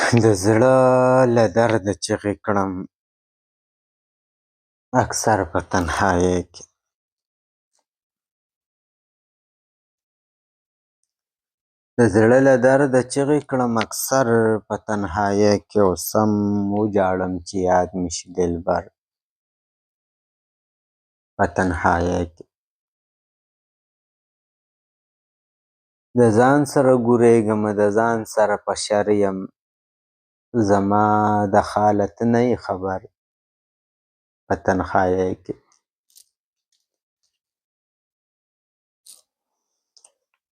د زړه له درده چیغې کړم اکثر په تنهایۍ کې. د زړه له درده چیغې کړم اکثر په تنهایۍ کې، او سم وجاړم چې یاد مې شي دلبر په تنهایۍ کې. د ځان سره ګورېږمه د ځان سره په شر یم، زما د حاله ته نه یې خبر په تنهایۍ کې.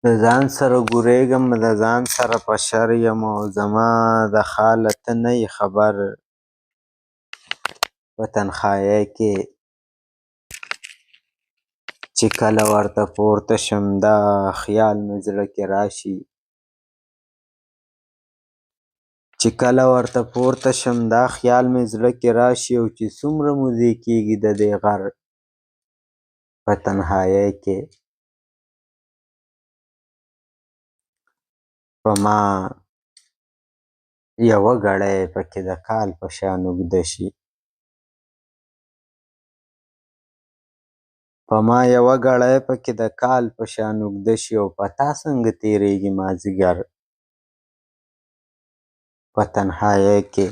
د ځان سره ګورېږمه د ځان سره په شر یم، او زما د حاله ته نه یې خبر په تنهایۍ کې. چې کله ورته پورته شم دا خیال مې زړه کې راشي، چې کله ورته پورته شم دا خیال مې زړه کې راشي، او چې څومره موزې کېږي د دې غر په تنهایۍ کې. په ما یوه ګړۍ پکې د کال په شان اوږده شي، په ما یوه ګړۍ پکې د کال په شان اوږده شي، او په تا څنګه تېرېږي مازدیګر په تنهایۍ کې.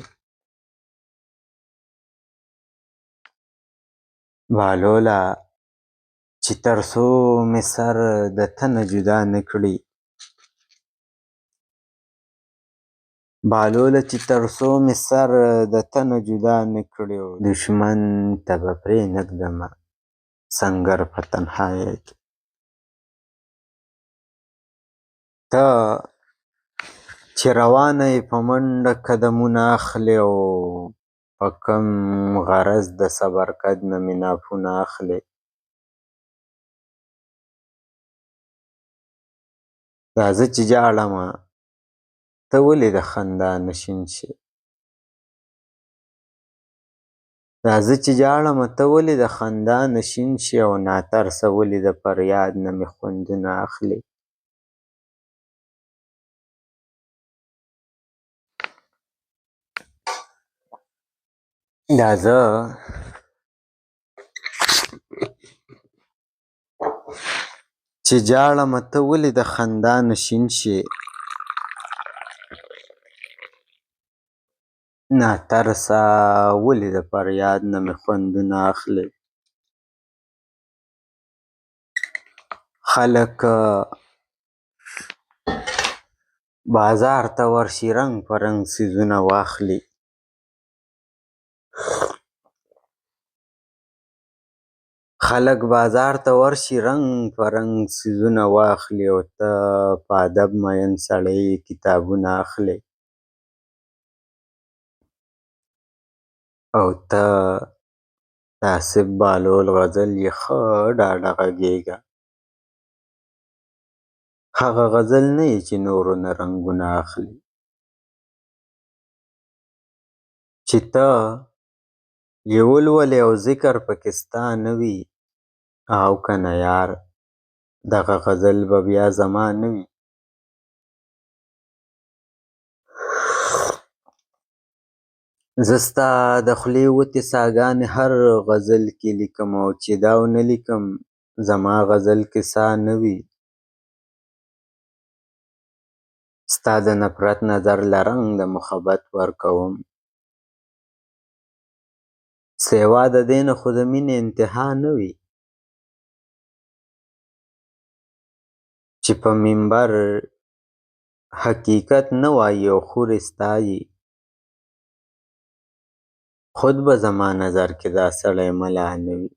بهلوله چې تر څو مې سر د ته نه جدا نه کړي، بهلوله چې تر څو مې سر د ته نه جدا نه کړي، دښمن ته به پرېنږدمه سنګر په تنهایۍ کې. ته چې روانه یې په منډه قدمونه اخلې، او په کوم غرض د صبر قد نه مې نافونه اخلې. راځه چې جاړمه ته ولې د خندا نه شین شې، راځه چې جاړمه ته ولې د خندا نه شین شې، او ناترسه ولې د فریاد نه مې خوندونه اخلې. دا زه چې جاړمه ته ولې د خندا نه شین شې، ناترسه ولې د فریاد نه مې خوندونه اخلې. خلک بازار ته ورشي رنګ په رنګ څیزونه واخلي، خلک بازار ته ورشي رنګ په رنګ څیزونه واخلي، او ته په ادب مین سړی کتابونه اخلي. او ته د آصف بهلول غزل یې ښه ډاډه غږېږه، هغه غزل نه یې چې نورو نه رنګونه اخلي. چې ته یې ولولې او ذکر پکې ستا نه وي، او که نه یار دغه غزل به بیا زما نه وي. زه ستا د خولې وتې ساګانې هر غزل کې لیکم، او چې دا ونه لیکم زما غزل کې سا نه وي. ستا د نفرت نظر له رنګ د محبت ورکوم، سیوا د دې نه خو د مینې انتها نه وي. چې په منبر حقیقت نه وایي او خورې ستایي، خود به زما نظر کې دا سړی ملا نه وي.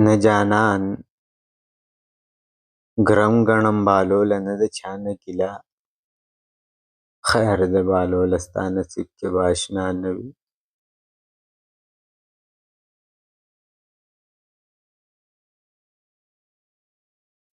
نه جانان ګرم ګڼم بهلوله، نه د چا نه ګیله، خیر دی بهلوله ستا نصیب کې به اشنا نه وي.